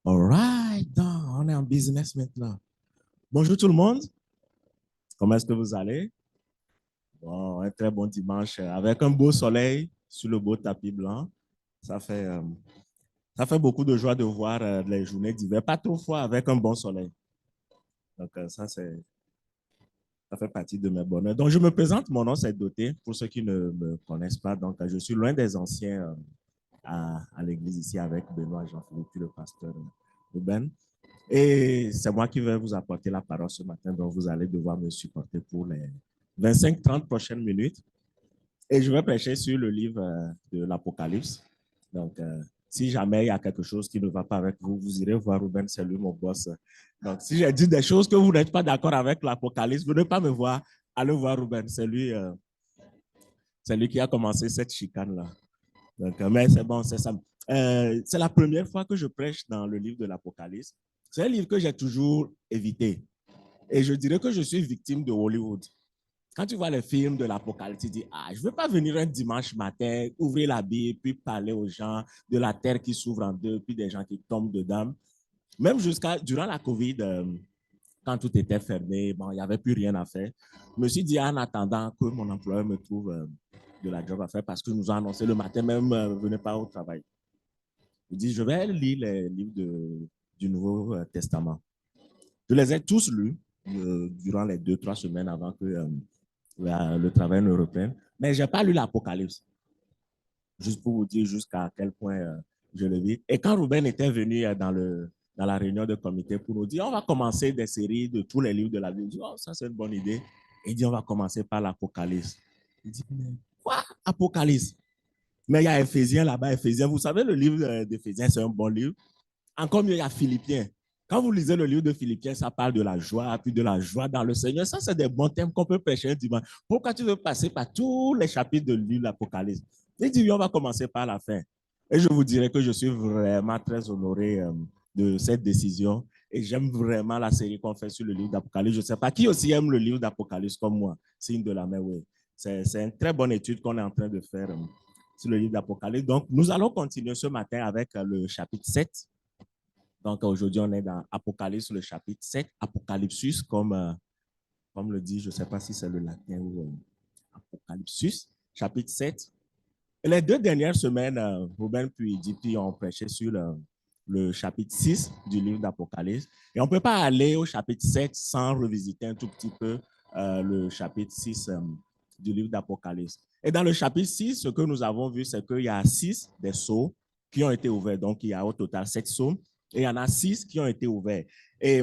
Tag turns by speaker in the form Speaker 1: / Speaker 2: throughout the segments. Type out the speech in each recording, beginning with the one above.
Speaker 1: All right, on est en business maintenant. Bonjour tout le monde, comment est-ce que vous allez? Bon, un très bon dimanche avec un beau soleil sur le beau tapis blanc. Ça fait, euh, ça fait beaucoup de joie de voir les journées d'hiver, pas trop froid avec un bon soleil. Donc, ça fait partie de mes bonheurs. Donc, je me présente, mon nom c'est Doté, pour ceux qui ne me connaissent pas. Donc, je suis l'un des anciens à l'église ici avec Benoît Jean-Philippe, le pasteur Ruben. Et c'est moi qui vais vous apporter la parole ce matin, donc vous allez devoir me supporter pour les 25-30 prochaines minutes. Et je vais prêcher sur le livre de l'Apocalypse. Donc, si jamais il y a quelque chose qui ne va pas avec vous, vous irez voir Ruben, c'est lui mon boss. Donc, si j'ai dit des choses que vous n'êtes pas d'accord avec l'Apocalypse, venez pas me voir, allez voir Ruben, c'est lui qui a commencé cette chicane-là. Donc, mais c'est bon, c'est ça. C'est la première fois que je prêche dans le livre de l'Apocalypse. C'est un livre que j'ai toujours évité. Et je dirais que je suis victime de Hollywood. Quand tu vois les films de l'Apocalypse, tu dis, ah, je ne veux pas venir un dimanche matin, ouvrir la Bible, puis parler aux gens de la terre qui s'ouvre en deux, puis des gens qui tombent dedans. Même jusqu'à, durant la COVID, quand tout était fermé, bon, il n'y avait plus rien à faire. Je me suis dit, en attendant que mon employeur me trouve de la job à faire, parce que nous a annoncé le matin même, venez pas au travail. Je dis, je vais lire les livres du Nouveau Testament. Je les ai tous lus durant les 2-3 semaines avant que le travail ne reprenne. Mais je n'ai pas lu l'Apocalypse, juste pour vous dire jusqu'à quel point je le vis. Et quand Ruben était venu dans la réunion de comité pour nous dire, on va commencer des séries de tous les livres de la Bible, je dis, oh, ça c'est une bonne idée. Et il dit, on va commencer par l'Apocalypse. Il dit, mais quoi, Apocalypse? Mais il y a Éphésiens là-bas, Éphésiens. Vous savez, le livre d'Éphésiens, c'est un bon livre. Encore mieux, il y a Philippiens. Quand vous lisez le livre de Philippiens, ça parle de la joie, puis de la joie dans le Seigneur. Ça, c'est des bons thèmes qu'on peut prêcher un dimanche. Pourquoi tu veux passer par tous les chapitres de livre de l'Apocalypse? Il dit, oui, on va commencer par la fin. Et je vous dirais que je suis vraiment très honoré de cette décision. Et j'aime vraiment la série qu'on fait sur le livre d'Apocalypse. Je ne sais pas qui aussi aime le livre d'Apocalypse comme moi. Signe de la main, oui. C'est une très bonne étude qu'on est en train de faire sur le livre d'Apocalypse. Donc, nous allons continuer ce matin avec le chapitre 7. Donc, aujourd'hui, on est dans Apocalypse, le chapitre 7, Apocalypsus, comme le dit, je ne sais pas si c'est le latin ou Apocalypsus, chapitre 7. Et les 2 dernières semaines, Ruben puis JP ont prêché sur le chapitre 6 du livre d'Apocalypse. Et on ne peut pas aller au chapitre 7 sans revisiter un tout petit peu le chapitre 6 du livre d'Apocalypse. Et dans le chapitre 6, ce que nous avons vu, c'est qu'il y a 6 des sceaux qui ont été ouverts. Donc, il y a au total 7 sceaux. Et il y en a 6 qui ont été ouverts. Et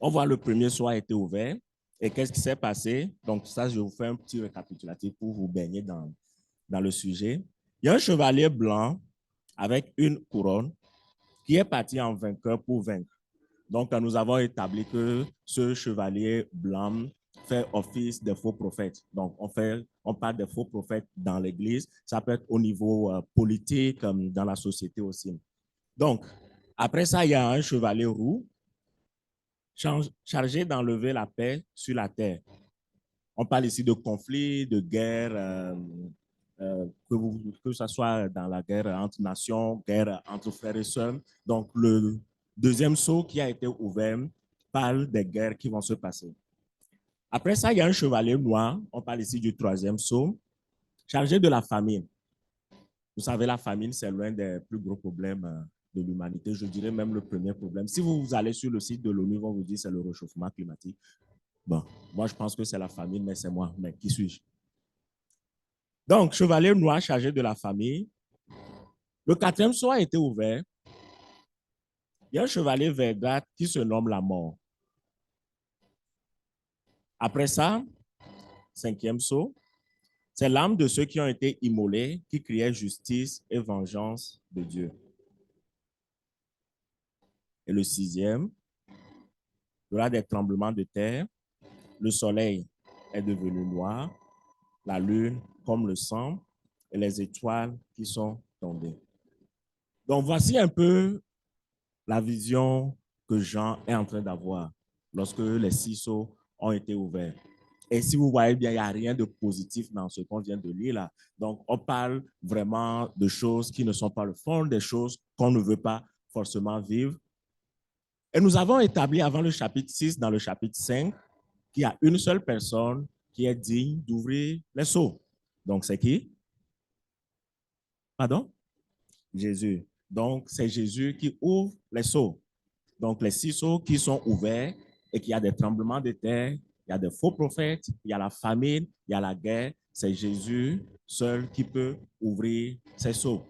Speaker 1: on voit le premier sceau a été ouvert. Et qu'est-ce qui s'est passé? Donc, ça, je vous fais un petit récapitulatif pour vous baigner dans le sujet. Il y a un chevalier blanc avec une couronne qui est parti en vainqueur pour vaincre. Donc, nous avons établi que ce chevalier blanc fait office de faux prophètes. Donc, on parle de faux prophètes dans l'Église. Ça peut être au niveau politique, comme dans la société aussi. Donc, après ça, il y a un chevalier roux chargé d'enlever la paix sur la terre. On parle ici de conflits, de guerres, que ce soit dans la guerre entre nations, guerre entre frères et sœurs. Donc, le deuxième sceau qui a été ouvert parle des guerres qui vont se passer. Après ça, il y a un chevalier noir, on parle ici du troisième sceau, chargé de la famine. Vous savez, la famine, c'est l'un des plus gros problèmes de l'humanité. Je dirais même le premier problème. Si vous allez sur le site de l'ONU, ils vont vous dire que c'est le réchauffement climatique. Bon, moi, je pense que c'est la famine, mais c'est moi. Mais qui suis-je? Donc, chevalier noir chargé de la famille. Le quatrième sceau a été ouvert. Il y a un chevalier verdâtre qui se nomme la mort. Après ça, cinquième sceau, c'est l'âme de ceux qui ont été immolés, qui criaient justice et vengeance de Dieu. Et le sixième, il y aura des tremblements de terre. Le soleil est devenu noir, la lune comme le sang, et les étoiles qui sont tombées. Donc, voici un peu la vision que Jean est en train d'avoir lorsque les 6 sceaux ont été ouverts. Et si vous voyez bien, il n'y a rien de positif dans ce qu'on vient de lire là. Donc, on parle vraiment de choses qui ne sont pas le fond, des choses qu'on ne veut pas forcément vivre. Et nous avons établi avant le chapitre 6, dans le chapitre 5, qu'il y a une seule personne qui est digne d'ouvrir les seaux. Donc, c'est qui? Pardon? Jésus. Donc, c'est Jésus qui ouvre les seaux. Donc, les 6 seaux qui sont ouverts et qu'il y a des tremblements de terre, il y a des faux prophètes, il y a la famine, il y a la guerre. C'est Jésus seul qui peut ouvrir ces seaux.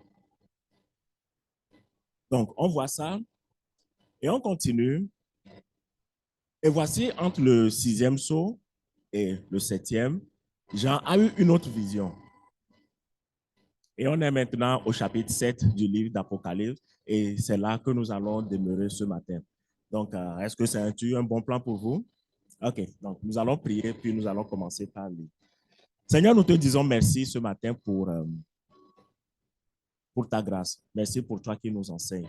Speaker 1: Donc, on voit ça et on continue. Et voici entre le 6e sceau et le 7e, Jean a eu une autre vision. Et on est maintenant au chapitre 7 du livre d'Apocalypse et c'est là que nous allons demeurer ce matin. Donc, est-ce que c'est un bon plan pour vous? OK, donc nous allons prier puis nous allons commencer par lire. Seigneur, nous te disons merci ce matin pour ta grâce. Merci pour toi qui nous enseignes.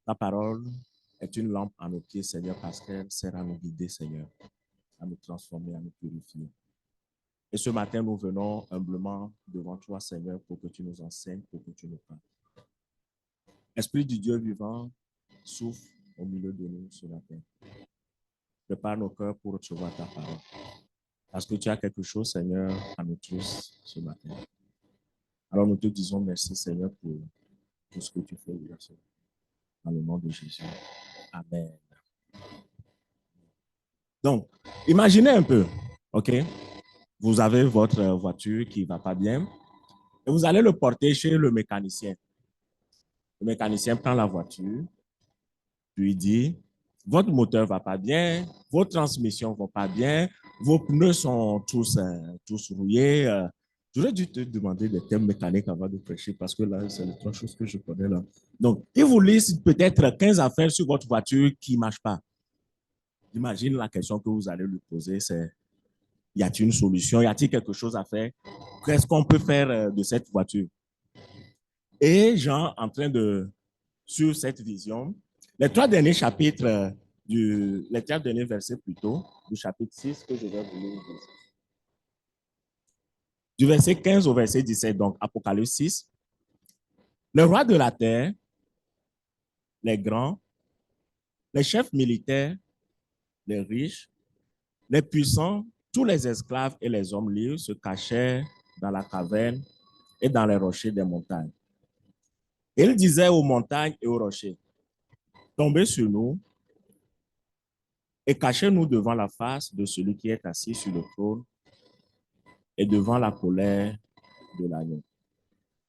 Speaker 1: Ta parole est une lampe à nos pieds, Seigneur, parce qu'elle sert à nous guider, Seigneur, à nous transformer, à nous purifier. Et ce matin, nous venons humblement devant toi, Seigneur, pour que tu nous enseignes, pour que tu nous parles. Esprit du Dieu vivant, souffle au milieu de nous ce matin. Prépare nos cœurs pour recevoir ta parole. Parce que tu as quelque chose, Seigneur, à nous tous ce matin. Alors nous te disons merci, Seigneur, pour tout ce que tu fais. Dans le nom de Jésus. Amen. Donc, imaginez un peu, OK? Vous avez votre voiture qui ne va pas bien et vous allez le porter chez le mécanicien. Le mécanicien prend la voiture, lui dit, votre moteur ne va pas bien, vos transmissions ne vont pas bien, vos pneus sont tous rouillés. J'aurais dû te demander des thèmes mécaniques avant de prêcher parce que là, c'est les 3 choses que je connais là. Donc, il vous liste peut-être 15 affaires sur votre voiture qui ne marchent pas. J'imagine la question que vous allez lui poser, c'est y a-t-il une solution? Y a-t-il quelque chose à faire? Qu'est-ce qu'on peut faire de cette voiture? Et Jean, en train de suivre cette vision, les 3 derniers chapitres, les 3 derniers versets plutôt, du chapitre 6 que je vais vous lire. Du verset 15 au verset 17, donc Apocalypse 6. Le roi de la terre, les grands, les chefs militaires, les riches, les puissants, tous les esclaves et les hommes libres se cachèrent dans la caverne et dans les rochers des montagnes. Et il disait aux montagnes et aux rochers, tombez sur nous et cachez-nous devant la face de celui qui est assis sur le trône et devant la colère de l'agneau.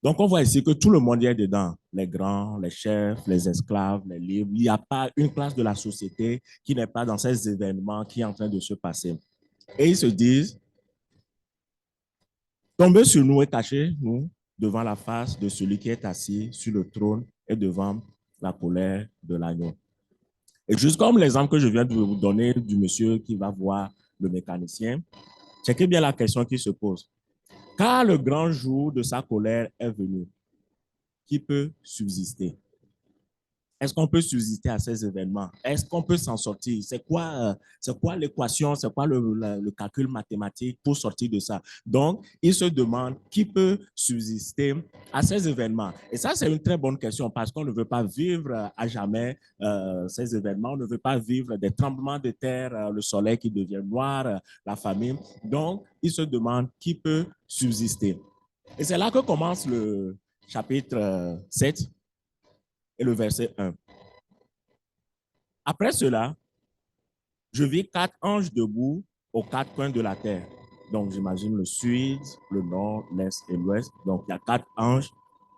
Speaker 1: Donc, on voit ici que tout le monde est dedans, les grands, les chefs, les esclaves, les libres. Il n'y a pas une classe de la société qui n'est pas dans ces événements qui est en train de se passer. Et ils se disent, tombez sur nous et cachez-nous devant la face de celui qui est assis sur le trône et devant la colère de l'agneau. Et juste comme l'exemple que je viens de vous donner du monsieur qui va voir le mécanicien, checkez bien la question qui se pose. Car le grand jour de sa colère est venu, qui peut subsister? Est-ce qu'on peut subsister à ces événements? Est-ce qu'on peut s'en sortir? C'est quoi l'équation? C'est quoi le calcul mathématique pour sortir de ça? Donc, il se demande qui peut subsister à ces événements. Et ça, c'est une très bonne question parce qu'on ne veut pas vivre à jamais ces événements. On ne veut pas vivre des tremblements de terre, le soleil qui devient noir, la famine. Donc, il se demande qui peut subsister. Et c'est là que commence le chapitre 7 et le verset 1. Après cela, je vis 4 anges debout aux 4 coins de la terre. Donc, j'imagine le sud, le nord, l'est et l'ouest. Donc, il y a 4 anges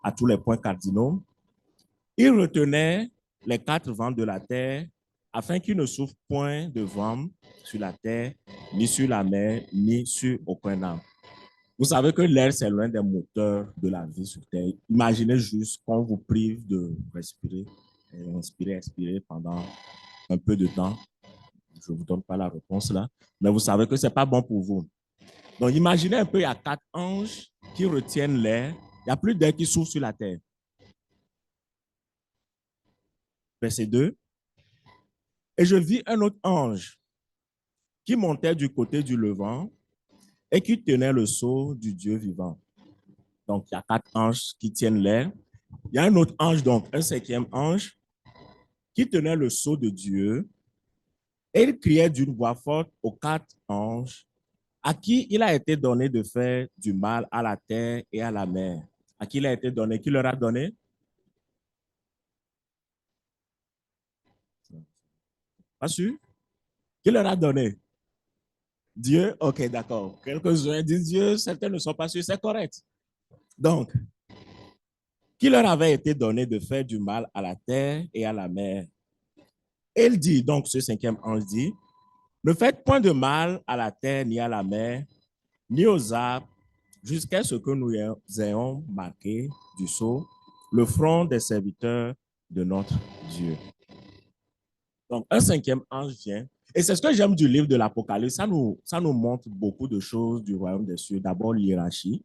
Speaker 1: à tous les points cardinaux. Ils retenaient les 4 vents de la terre afin qu'il ne souffle point de vent sur la terre, ni sur la mer, ni sur aucun arbre. Vous savez que l'air, c'est l'un des moteurs de la vie sur Terre. Imaginez juste qu'on vous prive de respirer, inspirer, expirer pendant un peu de temps. Je ne vous donne pas la réponse là, mais vous savez que ce n'est pas bon pour vous. Donc, imaginez un peu, il y a 4 anges qui retiennent l'air. Il n'y a plus d'air qui souffle sur la terre. Verset 2. Et je vis un autre ange qui montait du côté du levant et qui tenait le sceau du Dieu vivant. Donc, il y a 4 anges qui tiennent l'air Il y a un autre ange, donc un cinquième ange, qui tenait le sceau de Dieu, et il criait d'une voix forte aux quatre anges, à qui il a été donné de faire du mal à la terre et à la mer. À qui il a été donné? Qui leur a donné? Pas sûr? Qui leur a donné? Dieu? Ok, d'accord. Quelques-uns disent Dieu, certains ne sont pas sûrs, c'est correct. Donc, qui leur avait été donné de faire du mal à la terre et à la mer. Et il dit, donc ce cinquième ange dit, ne faites point de mal à la terre ni à la mer, ni aux arbres, jusqu'à ce que nous ayons marqué du sceau le front des serviteurs de notre Dieu. Donc, un cinquième ange vient. Et c'est ce que j'aime du livre de l'Apocalypse. Ça nous montre beaucoup de choses du royaume des cieux. D'abord, l'hiérarchie,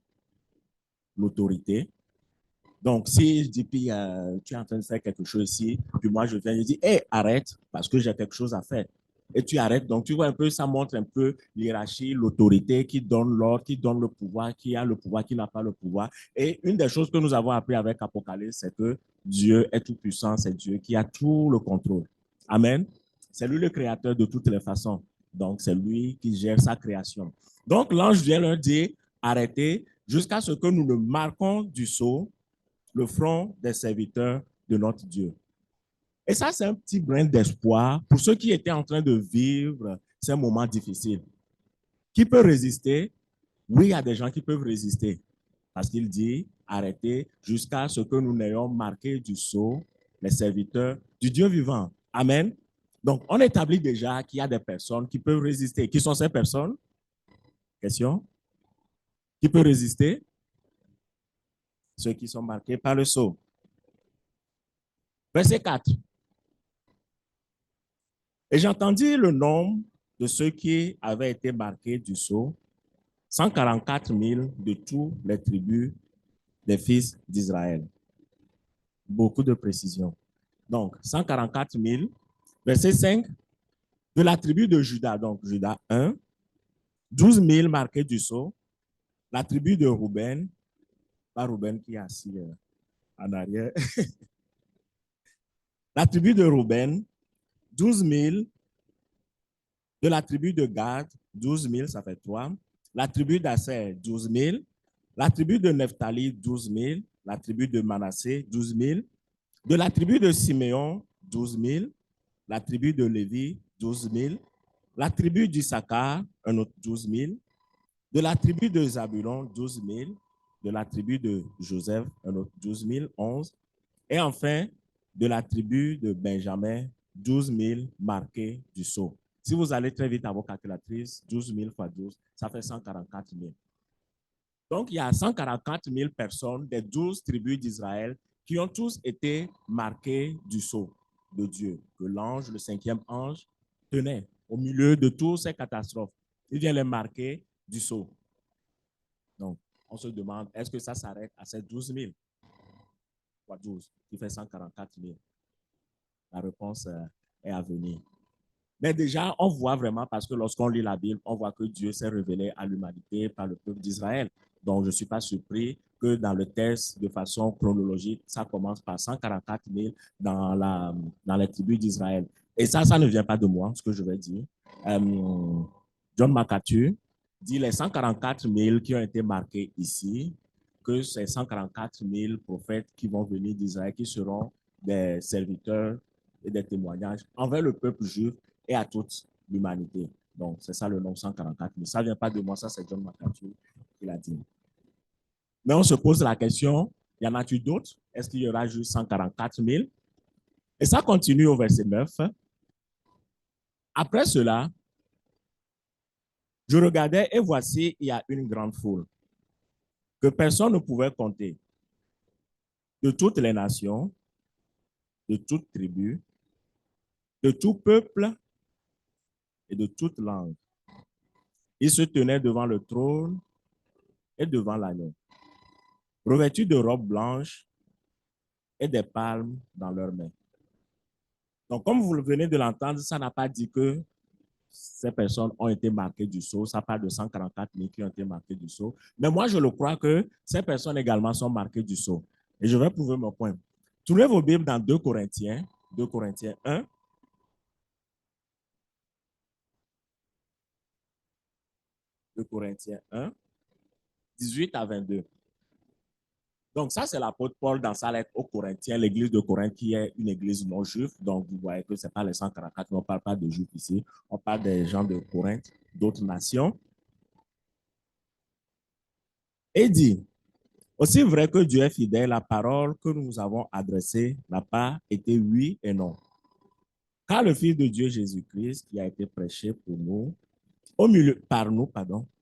Speaker 1: l'autorité. Donc, si je dis, puis tu es en train de faire quelque chose ici, puis moi je viens, je dis, hé, arrête, parce que j'ai quelque chose à faire. Et tu arrêtes. Donc, tu vois un peu, ça montre un peu l'hiérarchie, l'autorité qui donne l'ordre, qui donne le pouvoir, qui a le pouvoir, qui n'a pas le pouvoir. Et une des choses que nous avons appris avec Apocalypse, c'est que Dieu est tout puissant, c'est Dieu qui a tout le contrôle. Amen. C'est lui le créateur de toutes les façons. Donc, c'est lui qui gère sa création. Donc, l'ange vient leur dire, arrêtez jusqu'à ce que nous le marquons du sceau le front des serviteurs de notre Dieu. Et ça, c'est un petit brin d'espoir pour ceux qui étaient en train de vivre ces moments difficiles. Qui peut résister? Oui, il y a des gens qui peuvent résister. Parce qu'il dit, arrêtez jusqu'à ce que nous n'ayons marqué du sceau les serviteurs du Dieu vivant. Amen. Donc, on établit déjà qu'il y a des personnes qui peuvent résister. Qui sont ces personnes? Question. Qui peut résister? Ceux qui sont marqués par le sceau. Verset 4. Et j'entendis le nombre de ceux qui avaient été marqués du sceau, 144 000 de toutes les tribus des fils d'Israël. Beaucoup de précision. Donc, 144 000. Verset 5, de la tribu de Juda, donc Juda 1, 12 000 marqués du sceau. La tribu de Ruben, pas Ruben qui est assis en arrière. La tribu de Ruben, 12 000. De la tribu de Gad, 12 000, ça fait 3. La tribu d'Asser, 12 000. La tribu de Nephtali, 12 000. La tribu de Manassé, 12 000. De la tribu de Siméon, 12 000. La tribu de Lévi, 12 000. La tribu d'Issachar, un autre 12 000. De la tribu de Zabulon, 12 000. De la tribu de Joseph, un autre 12 000, 11. Et enfin, de la tribu de Benjamin, 12 000 marqués du sceau. Si vous allez très vite à vos calculatrices, 12 000 fois 12, ça fait 144 000. Donc, il y a 144 000 personnes des 12 tribus d'Israël qui ont tous été marqués du sceau de Dieu, que l'ange, le cinquième ange, tenait au milieu de toutes ces catastrophes. Il vient les marquer du sceau. Donc, on se demande, est-ce que ça s'arrête à ces 12 000 fois 12, qui fait 144 000? La réponse est à venir. Mais déjà, on voit vraiment, parce que lorsqu'on lit la Bible, on voit que Dieu s'est révélé à l'humanité par le peuple d'Israël. Donc, je ne suis pas surpris que dans le texte, de façon chronologique, ça commence par 144 000 dans les tribus d'Israël. Et ça ne vient pas de moi, ce que je vais dire. John MacArthur dit les 144 000 qui ont été marqués ici, que c'est 144 000 prophètes qui vont venir d'Israël, qui seront des serviteurs et des témoignages envers le peuple juif et à toute l'humanité. Donc, c'est ça le nom 144 000. Ça ne vient pas de moi, ça c'est John MacArthur qui l'a dit. Mais on se pose la question, y en a-t-il d'autres? Est-ce qu'il y aura juste 144 000? Et ça continue au verset 9. Après cela, je regardais et voici, il y a une grande foule que personne ne pouvait compter, de toutes les nations, de toutes tribus, de tout peuple et de toute langue. Ils se tenaient devant le trône et devant l'agneau, revêtus de robes blanches et des palmes dans leurs mains. Donc, comme vous venez de l'entendre, ça n'a pas dit que ces personnes ont été marquées du sceau. Ça parle de 144 000 qui ont été marquées du sceau. Mais moi, je le crois que ces personnes également sont marquées du sceau. Et je vais prouver mon point. Tournez vos Bibles dans 2 Corinthiens, 2 Corinthiens 1. 2 Corinthiens 1, 18 à 22. Donc, ça, c'est l'apôtre Paul dans sa lettre aux Corinthiens, l'église de Corinthe qui est une église non juive. Donc, vous voyez que ce n'est pas les 144, on ne parle pas de juifs ici. On parle des gens de Corinthe, d'autres nations. Et dit, aussi vrai que Dieu est fidèle, la parole que nous avons adressée n'a pas été oui et non. Car le Fils de Dieu Jésus-Christ, qui a été prêché pour nous, par nous,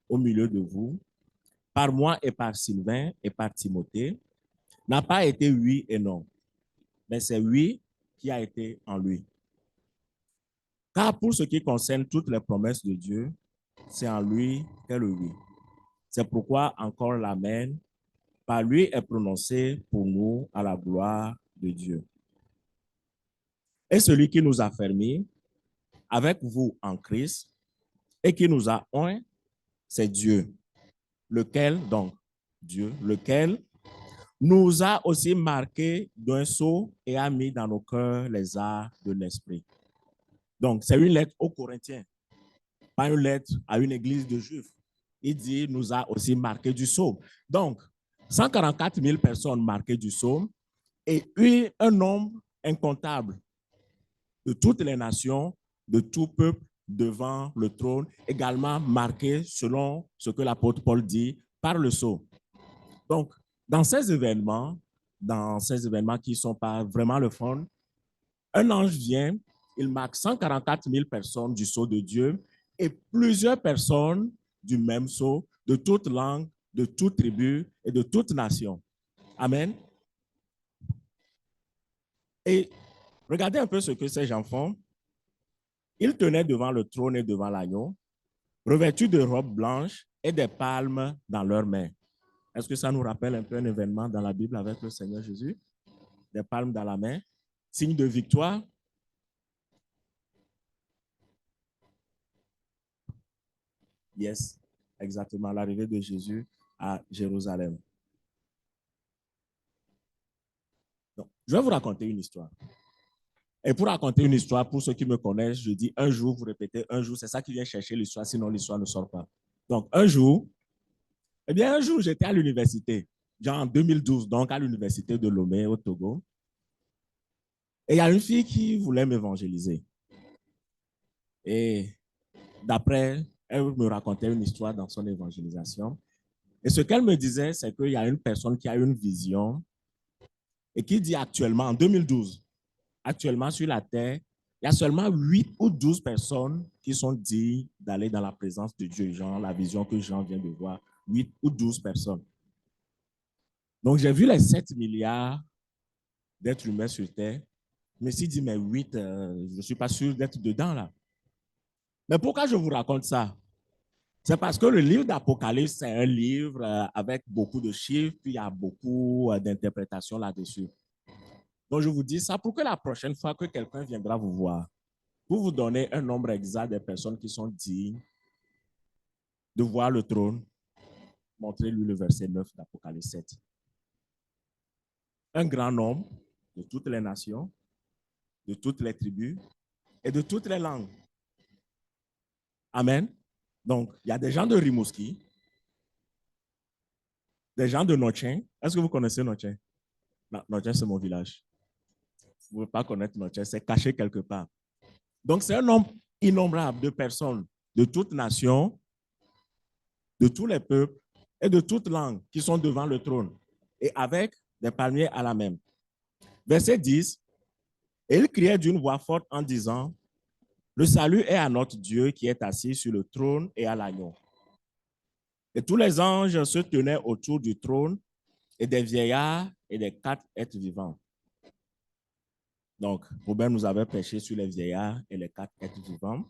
Speaker 1: au milieu de vous, par moi et par Sylvain et par Timothée, n'a pas été oui et non, mais c'est oui qui a été en lui. Car pour ce qui concerne toutes les promesses de Dieu, c'est en lui qu'est le oui. C'est pourquoi encore l'amen, par lui est prononcé pour nous à la gloire de Dieu. Et celui qui nous a fermés avec vous en Christ et qui nous a oint, c'est Dieu, lequel, donc, Dieu, lequel nous a aussi marqués d'un sceau et a mis dans nos cœurs les arts de l'esprit. Donc, c'est une lettre aux Corinthiens, pas une lettre à une église de Juifs. Il dit, nous a aussi marqué du sceau. Donc, 144 000 personnes marquées du sceau et un nombre incontable de toutes les nations, de tout peuple devant le trône, également marqué selon ce que l'apôtre Paul dit par le sceau. Donc, dans ces événements qui ne sont pas vraiment le fond, un ange vient, il marque 144 000 personnes du sceau de Dieu et plusieurs personnes du même sceau, de toute langue, de toute tribu et de toute nation. Amen. Et regardez un peu ce que ces gens font. Ils tenaient devant le trône et devant l'agneau, revêtus de robes blanches et des palmes dans leurs mains. Est-ce que ça nous rappelle un peu un événement dans la Bible avec le Seigneur Jésus? Des palmes dans la main, signe de victoire. Yes, exactement, l'arrivée de Jésus à Jérusalem. Donc, je vais vous raconter une histoire. Et pour raconter une histoire, pour ceux qui me connaissent, je dis un jour, vous répétez un jour, c'est ça qui vient chercher l'histoire, sinon l'histoire ne sort pas. Donc, un jour, j'étais à l'université, genre en 2012, donc à l'université de Lomé, au Togo. Et il y a une fille qui voulait m'évangéliser. Et d'après, elle me racontait une histoire dans son évangélisation. Et ce qu'elle me disait, c'est qu'il y a une personne qui a une vision et qui dit actuellement, en 2012, actuellement sur la terre, il y a seulement 8 ou 12 personnes qui sont dignes d'aller dans la présence de Dieu. Genre, la vision que Jean vient de voir, 8 ou 12 personnes. Donc, j'ai vu les 7 milliards d'êtres humains sur terre. Je me suis dit, mais 8, je ne suis pas sûr d'être dedans là. Mais pourquoi je vous raconte ça? C'est parce que le livre d'Apocalypse, c'est un livre avec beaucoup de chiffres, puis il y a beaucoup d'interprétations là-dessus. Donc, je vous dis ça pour que la prochaine fois que quelqu'un viendra vous voir, pour vous donner un nombre exact des personnes qui sont dignes de voir le trône, montrez-lui le verset 9 d'Apocalypse 7. Un grand nombre de toutes les nations, de toutes les tribus et de toutes les langues. Amen. Donc, il y a des gens de Rimouski, des gens de Notchen. Est-ce que vous connaissez Notchen? Notchen, c'est mon village. Vous ne pouvez pas connaître Notchen, c'est caché quelque part. Donc, c'est un nombre innombrable de personnes de toutes nations, de tous les peuples et de toutes langues qui sont devant le trône et avec des palmiers à la main. Verset 10, et il criait d'une voix forte en disant, le salut est à notre Dieu qui est assis sur le trône et à l'agneau. Et tous les anges se tenaient autour du trône et des vieillards et des 4 êtres vivants. Donc, Robert nous avait prêché sur les vieillards et les 4 êtres vivants.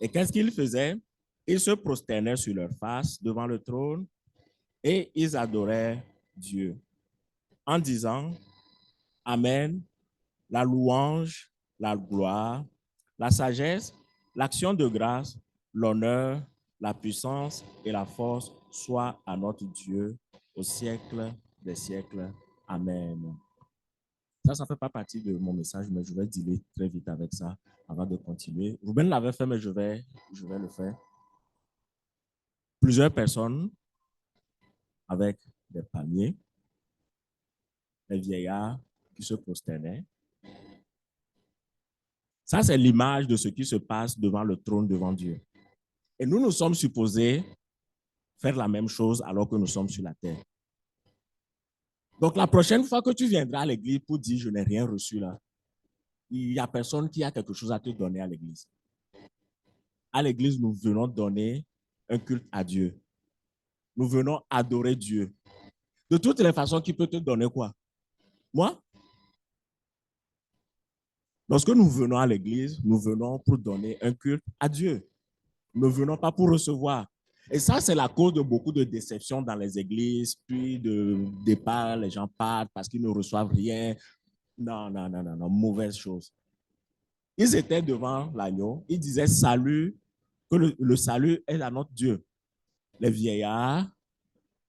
Speaker 1: Et qu'est-ce qu'ils faisaient? Ils se prosternaient sur leur face devant le trône et ils adoraient Dieu en disant, Amen, la louange, la gloire, la sagesse, l'action de grâce, l'honneur, la puissance et la force soient à notre Dieu au siècle des siècles. Amen. Ça ne fait pas partie de mon message, mais je vais dealer très vite avec ça avant de continuer. Ruben l'avait fait, mais je vais le faire. Plusieurs personnes avec des palmiers, des vieillards qui se prosternaient. Ça, c'est l'image de ce qui se passe devant le trône, devant Dieu. Et nous sommes supposés faire la même chose alors que nous sommes sur la terre. Donc, la prochaine fois que tu viendras à l'église pour dire « je n'ai rien reçu » là, il n'y a personne qui a quelque chose à te donner à l'église. À l'église, nous venons donner un culte à Dieu. Nous venons adorer Dieu. De toutes les façons, qui peut te donner quoi? Moi? Lorsque nous venons à l'église, nous venons pour donner un culte à Dieu. Nous ne venons pas pour recevoir. Et ça, c'est la cause de beaucoup de déceptions dans les églises, puis de départ, les gens partent parce qu'ils ne reçoivent rien. Non, non, non, non, non, mauvaise chose. Ils étaient devant l'agneau, ils disaient salut, que le salut est à notre Dieu. Les vieillards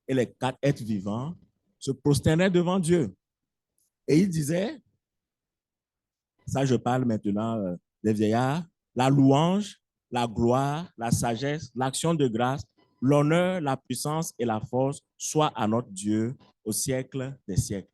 Speaker 1: et les 4 êtres vivants se prosternaient devant Dieu. Et ils disaient, ça je parle maintenant des vieillards, la louange, la gloire, la sagesse, l'action de grâce, l'honneur, la puissance et la force soient à notre Dieu au siècle des siècles.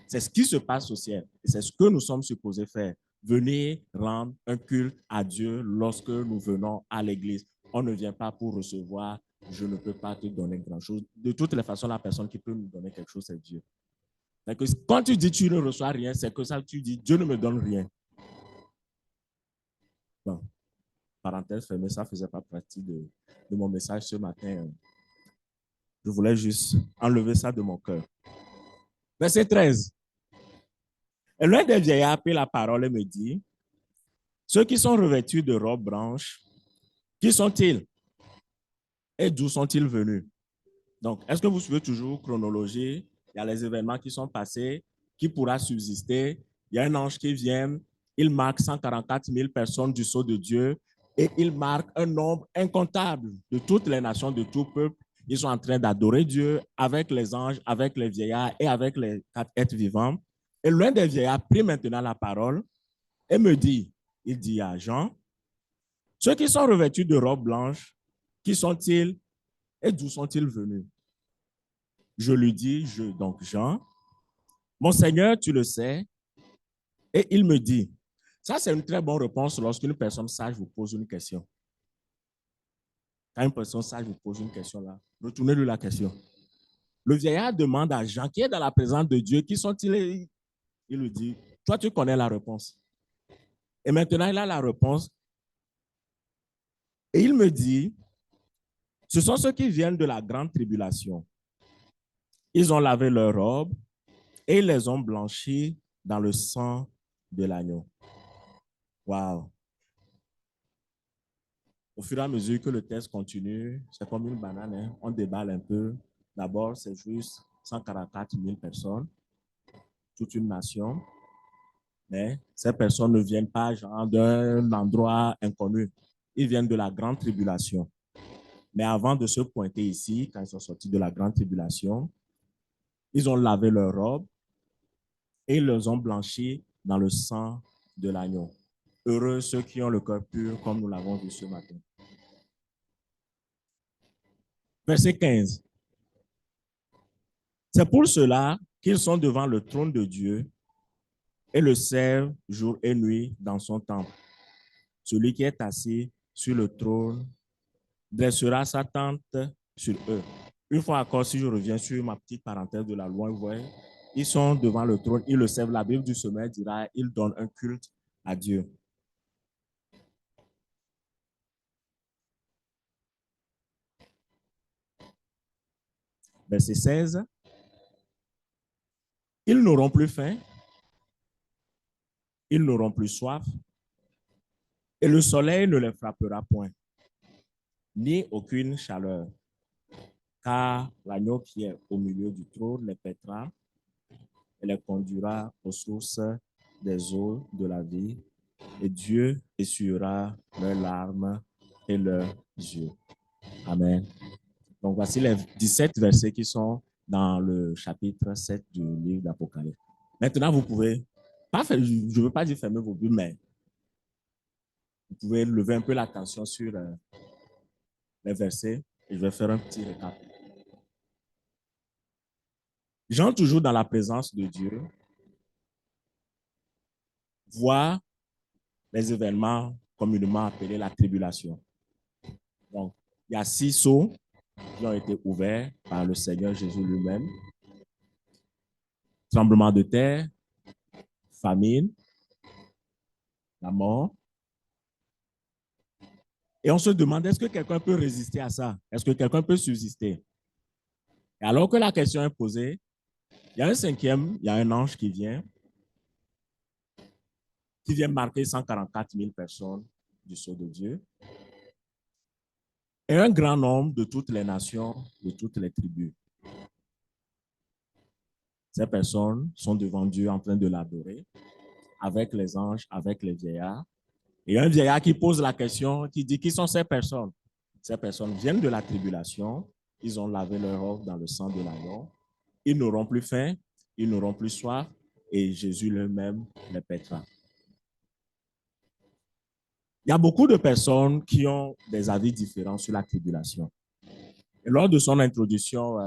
Speaker 1: C'est ce qui se passe au ciel. Et c'est ce que nous sommes supposés faire. Venir rendre un culte à Dieu lorsque nous venons à l'église. On ne vient pas pour recevoir. Je ne peux pas te donner grand-chose. De toutes les façons, la personne qui peut nous donner quelque chose, c'est Dieu. Donc, quand tu dis tu ne reçois rien, c'est que ça, tu dis Dieu ne me donne rien. Bon, parenthèse fermée, ça ne faisait pas partie de mon message ce matin. Je voulais juste enlever ça de mon cœur. Verset 13. Et l'un des vieillards prit la parole et me dit, ceux qui sont revêtus de robes blanches, qui sont-ils? Et d'où sont-ils venus? Donc, est-ce que vous suivez toujours chronologie? Il y a les événements qui sont passés, qui pourra subsister. Il y a un ange qui vient, il marque 144 000 personnes du sceau de Dieu et il marque un nombre incontable de toutes les nations, de tout peuple. Ils sont en train d'adorer Dieu avec les anges, avec les vieillards et avec les 4 êtres vivants. Et l'un des vieillards prit maintenant la parole et me dit, il dit à Jean, ceux qui sont revêtus de robes blanches, qui sont-ils et d'où sont-ils venus? Je lui dis, donc Jean, mon Seigneur, tu le sais. Et il me dit, ça c'est une très bonne réponse lorsqu'une personne sage vous pose une question. Quand une personne sage vous pose une question là, retournez-lui la question. Le vieillard demande à Jean, qui est dans la présence de Dieu, qui sont-ils? Il lui dit, toi tu connais la réponse. Et maintenant il a la réponse. Et il me dit, ce sont ceux qui viennent de la grande tribulation. Ils ont lavé leurs robes et ils les ont blanchis dans le sang de l'agneau. Wow. Au fur et à mesure que le test continue, c'est comme une banane, hein? On déballe un peu. D'abord, c'est juste 144 000 personnes, toute une nation. Mais ces personnes ne viennent pas genre d'un endroit inconnu. Ils viennent de la grande tribulation. Mais avant de se pointer ici, quand ils sont sortis de la grande tribulation, ils ont lavé leurs robes et ils les ont blanchis dans le sang de l'agneau. Heureux ceux qui ont le cœur pur, comme nous l'avons vu ce matin. Verset 15. C'est pour cela qu'ils sont devant le trône de Dieu et le servent jour et nuit dans son temple. Celui qui est assis sur le trône dressera sa tente sur eux. Une fois encore, si je reviens sur ma petite parenthèse de la loi, vous voyez, ils sont devant le trône, ils le servent. La Bible du sommet dira, ils donnent un culte à Dieu. Verset 16. Ils n'auront plus faim, ils n'auront plus soif, et le soleil ne les frappera point, ni aucune chaleur, car l'agneau qui est au milieu du trône les paîtra et les conduira aux sources des eaux de la vie, et Dieu essuiera leurs larmes et leurs yeux. Amen. Donc voici les 17 versets qui sont dans le chapitre 7 du livre d'Apocalypse. Maintenant, vous pouvez, pas faire, je ne veux pas dire fermer vos yeux, mais vous pouvez lever un peu l'attention sur les versets et je vais faire un petit récap. Jean, toujours dans la présence de Dieu, voit les événements communément appelés la tribulation. Donc, il y a 6 sceaux qui ont été ouverts par le Seigneur Jésus lui-même. Tremblement de terre, famine, la mort. Et on se demande, est-ce que quelqu'un peut résister à ça? Est-ce que quelqu'un peut subsister? Et alors que la question est posée, il y a un cinquième, il y a un ange qui vient marquer 144 000 personnes du sceau de Dieu. Et un grand nombre de toutes les nations, de toutes les tribus. Ces personnes sont devant Dieu en train de l'adorer, avec les anges, avec les vieillards. Et un vieillard qui pose la question, qui dit, qui sont ces personnes? Ces personnes viennent de la tribulation, ils ont lavé leur robe dans le sang de l'agneau, ils n'auront plus faim, ils n'auront plus soif, et Jésus lui-même les paîtra. Il y a beaucoup de personnes qui ont des avis différents sur la tribulation. Et lors de son introduction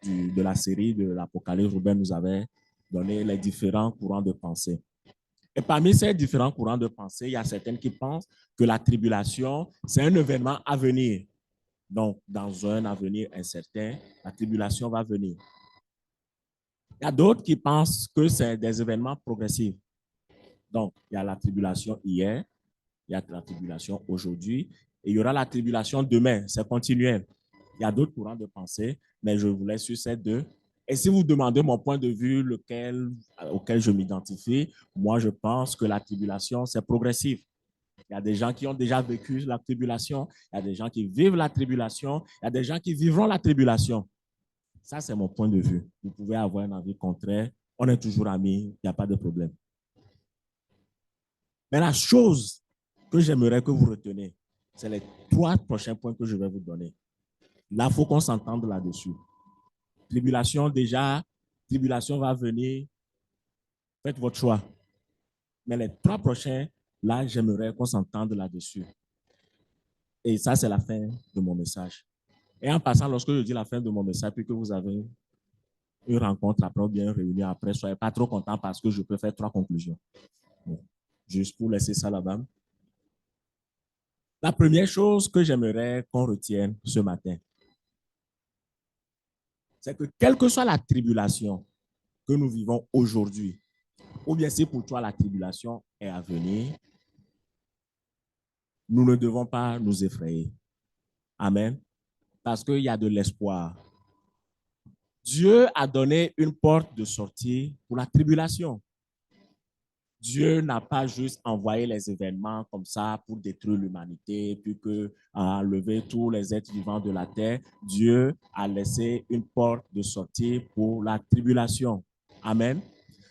Speaker 1: de la série de l'Apocalypse, Ruben nous avait donné les différents courants de pensée. Et parmi ces différents courants de pensée, il y a certaines qui pensent que la tribulation, c'est un événement à venir. Donc, dans un avenir incertain, la tribulation va venir. Il y a d'autres qui pensent que c'est des événements progressifs. Donc, il y a la tribulation hier, il y a la tribulation aujourd'hui, et il y aura la tribulation demain. C'est continuel. Il y a d'autres courants de pensée, mais je vous laisse sur ces deux. Et si vous demandez mon point de vue, auquel je m'identifie, moi, je pense que la tribulation, c'est progressif. Il y a des gens qui ont déjà vécu la tribulation, il y a des gens qui vivent la tribulation, il y a des gens qui vivront la tribulation. Ça, c'est mon point de vue. Vous pouvez avoir un avis contraire. On est toujours amis, il n'y a pas de problème. Mais la chose que j'aimerais que vous reteniez, c'est les 3 prochains points que je vais vous donner. Là, il faut qu'on s'entende là-dessus. Tribulation, déjà, tribulation va venir. Faites votre choix. Mais les 3 prochains, là, j'aimerais qu'on s'entende là-dessus. Et ça, c'est la fin de mon message. Et en passant, lorsque je dis la fin de mon message, puis que vous avez une rencontre après ou bien une réunion après, soyez pas trop content parce que je peux faire 3 conclusions. Bon, juste pour laisser ça là-bas. La première chose que j'aimerais qu'on retienne ce matin, c'est que quelle que soit la tribulation que nous vivons aujourd'hui, ou bien si pour toi la tribulation est à venir, nous ne devons pas nous effrayer. Amen. Parce qu'il y a de l'espoir. Dieu a donné une porte de sortie pour la tribulation. Dieu n'a pas juste envoyé les événements comme ça pour détruire l'humanité, puis enlever tous les êtres vivants de la terre. Dieu a laissé une porte de sortie pour la tribulation. Amen.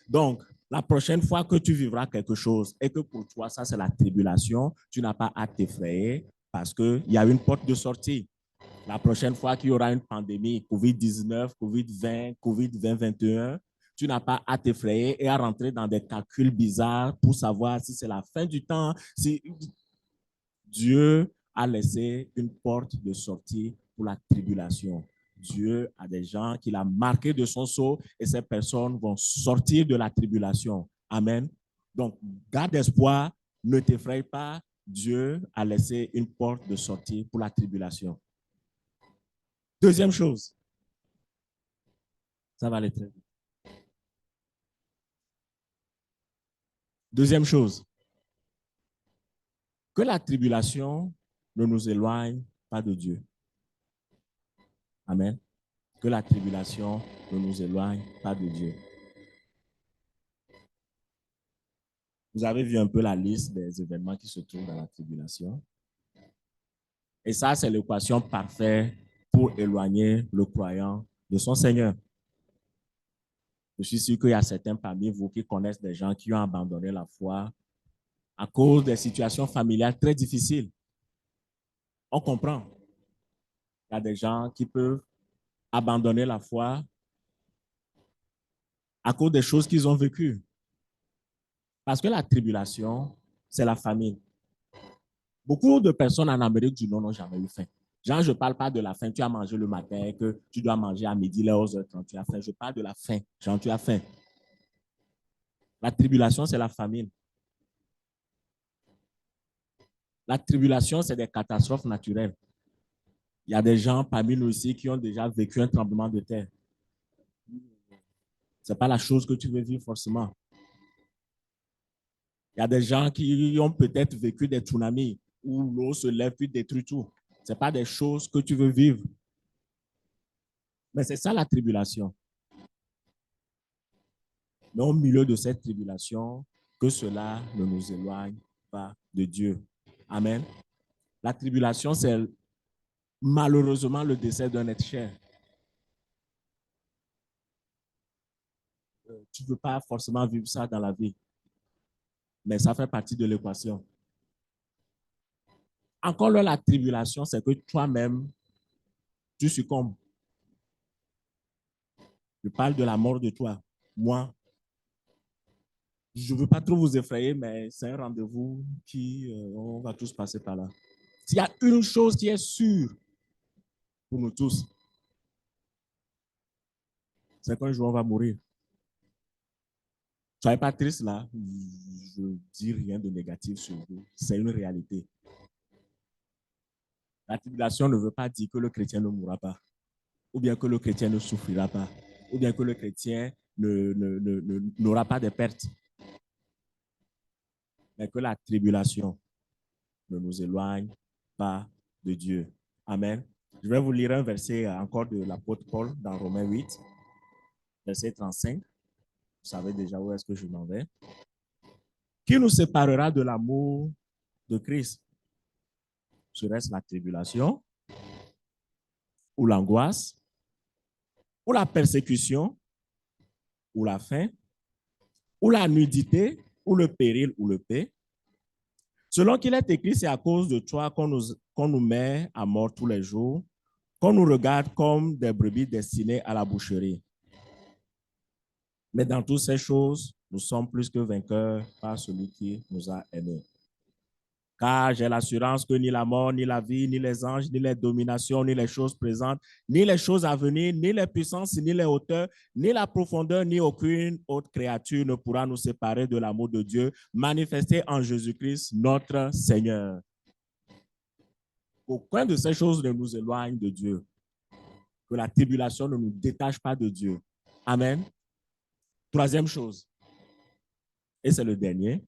Speaker 1: Donc, la prochaine fois que tu vivras quelque chose et que pour toi, ça, c'est la tribulation, tu n'as pas à t'effrayer parce qu'il y a une porte de sortie. La prochaine fois qu'il y aura une pandémie, COVID-19, COVID-20, COVID-2021, tu n'as pas à t'effrayer et à rentrer dans des calculs bizarres pour savoir si c'est la fin du temps. Si Dieu a laissé une porte de sortie pour la tribulation. Dieu a des gens qu'il a marqués de son sceau et ces personnes vont sortir de la tribulation. Amen. Donc, garde espoir, ne t'effraie pas. Dieu a laissé une porte de sortie pour la tribulation. Deuxième chose, ça va aller très vite. Deuxième chose, que la tribulation ne nous éloigne pas de Dieu. Amen. Que la tribulation ne nous éloigne pas de Dieu. Vous avez vu un peu la liste des événements qui se trouvent dans la tribulation. Et ça, c'est l'équation parfaite pour éloigner le croyant de son Seigneur. Je suis sûr qu'il y a certains parmi vous qui connaissent des gens qui ont abandonné la foi à cause des situations familiales très difficiles. On comprend. Il y a des gens qui peuvent abandonner la foi à cause des choses qu'ils ont vécues. Parce que la tribulation, c'est la famine. Beaucoup de personnes en Amérique du Nord n'ont jamais eu faim. Genre, je ne parle pas de la faim. Tu as mangé le matin, que tu dois manger à midi, les 11h30, tu as faim. Je parle de la faim. Genre, tu as faim. La tribulation, c'est la famine. La tribulation, c'est des catastrophes naturelles. Il y a des gens parmi nous ici qui ont déjà vécu un tremblement de terre. Ce n'est pas la chose que tu veux vivre forcément. Il y a des gens qui ont peut-être vécu des tsunamis où l'eau se lève puis détruit tout. Ce n'est pas des choses que tu veux vivre. Mais c'est ça la tribulation. Mais au milieu de cette tribulation, que cela ne nous éloigne pas de Dieu. Amen. La tribulation, c'est malheureusement le décès d'un être cher. Tu ne peux pas forcément vivre ça dans la vie, mais ça fait partie de l'équation. Encore là, la tribulation, c'est que toi-même, tu succombes. Je parle de la mort de toi. Moi, je ne veux pas trop vous effrayer, mais c'est un rendez-vous qui, on va tous passer par là. S'il y a une chose qui est sûre pour nous tous, c'est qu'un jour on va mourir. Soyez pas triste là, je ne dis rien de négatif sur vous, c'est une réalité. La tribulation ne veut pas dire que le chrétien ne mourra pas, ou bien que le chrétien ne souffrira pas, ou bien que le chrétien n'aura pas de pertes, mais que la tribulation ne nous éloigne pas de Dieu. Amen. Je vais vous lire un verset encore de l'apôtre Paul dans Romains 8, verset 35. Vous savez déjà où est-ce que je m'en vais. Qui nous séparera de l'amour de Christ? Serait-ce la tribulation, ou l'angoisse, ou la persécution, ou la faim, ou la nudité, ou le péril, ou le paix? Selon qu'il est écrit, c'est à cause de toi qu'on nous met à mort tous les jours, qu'on nous regarde comme des brebis destinées à la boucherie. Mais dans toutes ces choses, nous sommes plus que vainqueurs par celui qui nous a aimés. Car j'ai l'assurance que ni la mort, ni la vie, ni les anges, ni les dominations, ni les choses présentes, ni les choses à venir, ni les puissances, ni les hauteurs, ni la profondeur, ni aucune autre créature ne pourra nous séparer de l'amour de Dieu manifesté en Jésus-Christ, notre Seigneur. Aucun de ces choses ne nous éloigne de Dieu. Que la tribulation ne nous détache pas de Dieu. Amen. Troisième chose, et c'est le dernier,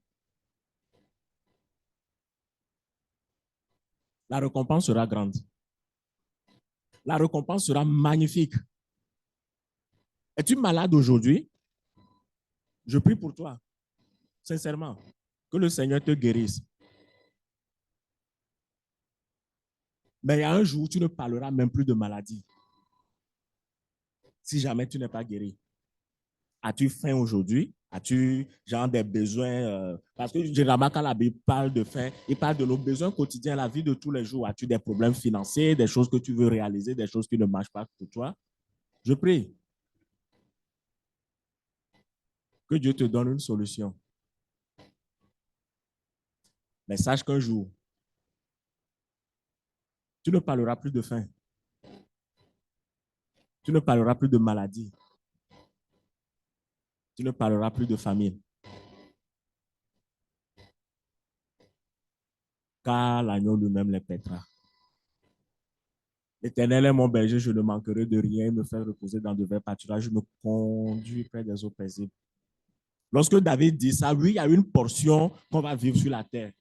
Speaker 1: la récompense sera grande. La récompense sera magnifique. Es-tu malade aujourd'hui? Je prie pour toi, sincèrement, que le Seigneur te guérisse. Mais il y a un jour, tu ne parleras même plus de maladie. Si jamais tu n'es pas guéri. As-tu faim aujourd'hui? As-tu genre des besoins? Parce que généralement, quand la Bible parle de faim, il parle de nos besoins quotidiens, la vie de tous les jours. As-tu des problèmes financiers, des choses que tu veux réaliser, des choses qui ne marchent pas pour toi? Je prie que Dieu te donne une solution. Mais sache qu'un jour, tu ne parleras plus de faim. Tu ne parleras plus de maladie. Tu ne parleras plus de famine. Car l'agneau lui-même les pètera. L'Éternel est mon berger, je ne manquerai de rien. Il me fait reposer dans de verts pâturages. Je me conduis près des eaux paisibles. Lorsque David dit ça, oui, il y a une portion qu'on va vivre sur la terre.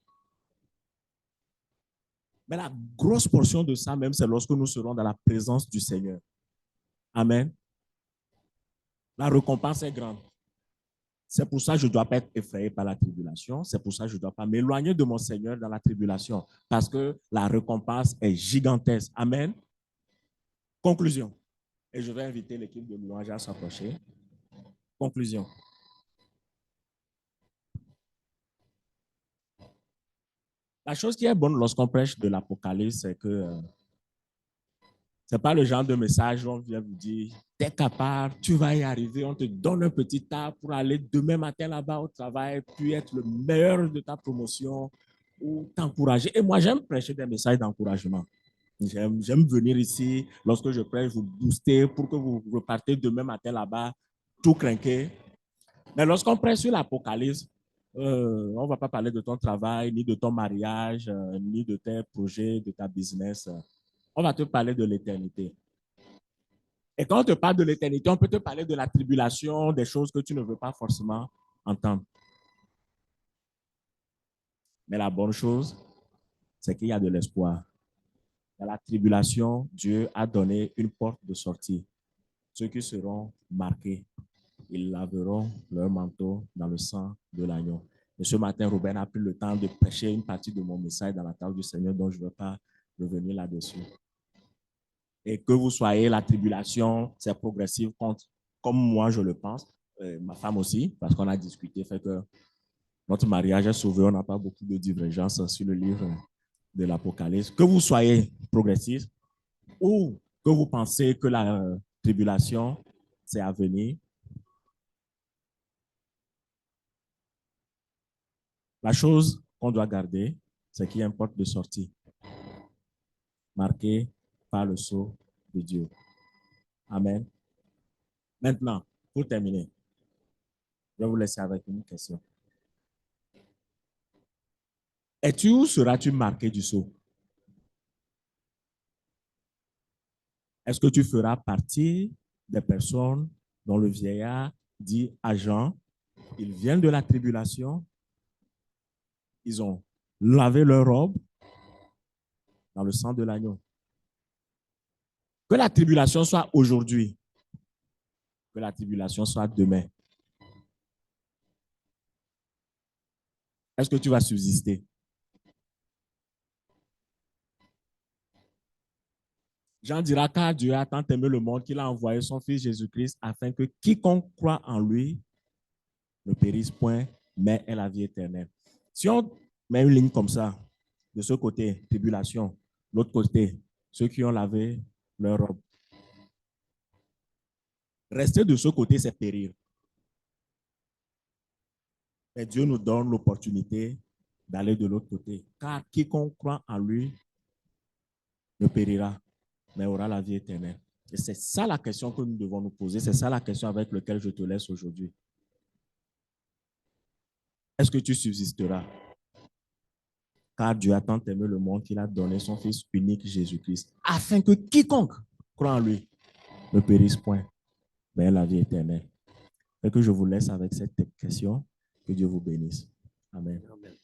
Speaker 1: Mais la grosse portion de ça même, c'est lorsque nous serons dans la présence du Seigneur. Amen. La récompense est grande. C'est pour ça que je ne dois pas être effrayé par la tribulation. C'est pour ça que je ne dois pas m'éloigner de mon Seigneur dans la tribulation. Parce que la récompense est gigantesque. Amen. Conclusion. Et je vais inviter l'équipe de louange à s'approcher. Conclusion. La chose qui est bonne lorsqu'on prêche de l'Apocalypse, c'est que Ce n'est pas le genre de message où on vient vous dire, t'es capable, tu vas y arriver, on te donne un petit tas pour aller demain matin là-bas au travail, puis être le meilleur de ta promotion ou t'encourager. Et moi, j'aime prêcher des messages d'encouragement. J'aime venir ici, lorsque je prêche, vous booster pour que vous repartez demain matin là-bas, tout craqué. Mais lorsqu'on prêche sur l'Apocalypse, on ne va pas parler de ton travail, ni de ton mariage, ni de tes projets, de ta business. On va te parler de l'éternité. Et quand on te parle de l'éternité, on peut te parler de la tribulation, des choses que tu ne veux pas forcément entendre. Mais la bonne chose, c'est qu'il y a de l'espoir. Dans la tribulation, Dieu a donné une porte de sortie. Ceux qui seront marqués, ils laveront leur manteau dans le sang de l'agneau. Et ce matin, Ruben a pris le temps de prêcher une partie de mon message dans la table du Seigneur, dont je ne veux pas revenir là-dessus. Et que vous soyez, la tribulation, c'est progressif, comme moi je le pense, ma femme aussi, parce qu'on a discuté, fait que notre mariage est sauvé, on n'a pas beaucoup de divergences sur le livre de l'Apocalypse. Que vous soyez progressif ou que vous pensez que la tribulation, c'est à venir, la chose qu'on doit garder, c'est qu'il y a une porte de sortie marquée par le sceau de Dieu. Amen. Maintenant, pour terminer, je vais vous laisser avec une question. Es-tu ou seras-tu marqué du sceau? Est-ce que tu feras partie des personnes dont le vieillard dit à Jean, ils viennent de la tribulation, ils ont lavé leur robe dans le sang de l'agneau. Que la tribulation soit aujourd'hui, que la tribulation soit demain. Est-ce que tu vas subsister? Jean dira, car Dieu a tant aimé le monde qu'il a envoyé son Fils Jésus-Christ afin que quiconque croit en lui ne périsse point, mais ait la vie éternelle. Si on met une ligne comme ça, de ce côté, tribulation, l'autre côté, ceux qui ont lavé leur robe. Rester de ce côté, c'est périr. Mais Dieu nous donne l'opportunité d'aller de l'autre côté. Car quiconque croit en lui ne périra, mais aura la vie éternelle. Et c'est ça la question que nous devons nous poser. C'est ça la question avec laquelle je te laisse aujourd'hui. Est-ce que tu subsisteras? Car Dieu a tant aimé le monde qu'il a donné son Fils unique Jésus-Christ, afin que quiconque croit en lui ne périsse point, mais ait la vie éternelle. Et que je vous laisse avec cette question. Que Dieu vous bénisse. Amen. Amen.